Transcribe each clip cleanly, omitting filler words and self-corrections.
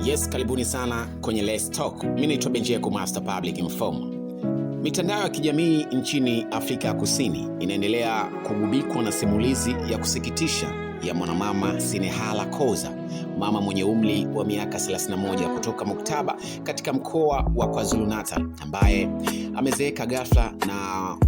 Yes, karibuni sana kwenye Let's Talk. Mimi naitwa Benjeko Master Public Informer. Mitandao ya kijamii nchini Afrika ya Kusini inaendelea kugubikwa na simulizi ya kusikitisha ya mwanamama Sinehala Koza, mama mwenye umri wa miaka 31 kutoka Muktaba katika mkoa wa KwaZulu-Natal, ambaye amezeeka ghafla na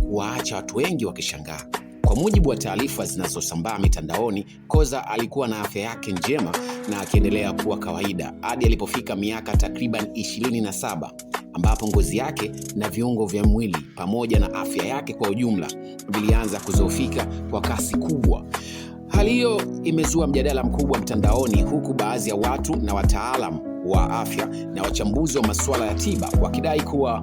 kuwaacha watu wengi wakishangaa. Kwa mujibu wa taarifa zinazosambaa mitandaoni, Koza alikuwa na afya yake njema na akiendelea kuwa kawaida hadi alipofika miaka takriban 27, ambapo ngozi yake na viungo vya mwili pamoja na afya yake kwa ujumla vilianza kudhoofika kwa kasi kubwa. Hali hiyo imezua mjadala mkubwa mtandaoni, huku baadhi ya watu na wataalamu wa afya na wachambuzi wa masuala ya tiba wakidai kuwa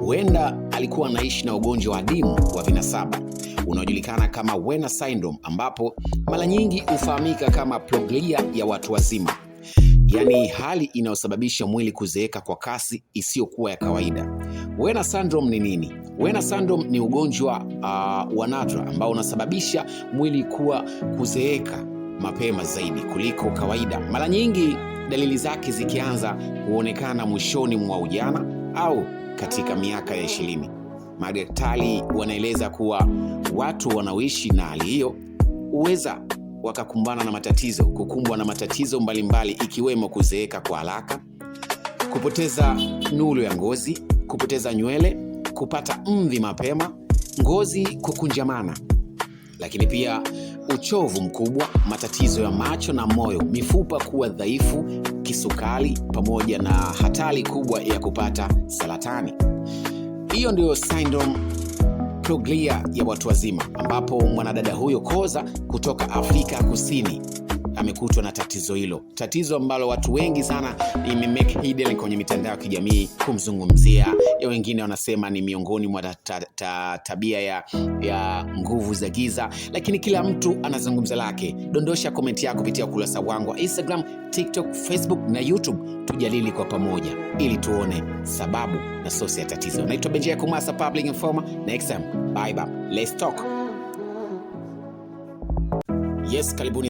huenda alikuwa anaishi na ugonjwa wa adimu wa vinasaba unaojulikana kama Werner syndrome, ambapo mara nyingi hufahamika kama proglia ya watu wazima, yaani hali inayosababisha mwili kuzeeka kwa kasi isiyokuwa ya kawaida. Werner syndrome ni nini? Werner syndrome ni ugonjwa wa nadra ambao unasababisha mwili kuzeeka mapema zaidi kuliko kawaida, mara nyingi dalili zake zikianza kuonekana mwishoni mwa ujana au katika miaka ya 20. Madaktari wanaeleza kuwa watu wanaoishi na hali hiyo huweza wakakumbwa na matatizo mbalimbali ikiwemo kuzeeka kwa haraka, kupoteza nuru ya ngozi, kupoteza nywele, kupata mvi mapema, ngozi kukunjamana, lakini pia uchovu mkubwa, matatizo ya macho na moyo, mifupa kuwa dhaifu, kisukari pamoja na hatari kubwa ya kupata saratani. Hiyo ndio syndrome proglia ya watu wazima, ambapo mwanadada huyo Koza kutoka Afrika Kusini amekutwa na tatizo hilo, tatizo ambalo watu wengi sana imemake hidden kwenye mitandao ya kijamii kumzungumzia. Ya wengine wanasema ni miongoni mwa tabia ya nguvu za giza, lakini kila mtu anazungumza lake. Dondosha komenti yako kupitia ukurasa wangu wa Instagram, TikTok, Facebook na YouTube, tujadili kwa pamoja ili tuone sababu na source ya tatizo. Naitwa Benjeko Master Public Informer. Next time, bye bye. Let's talk. Yes, karibuni.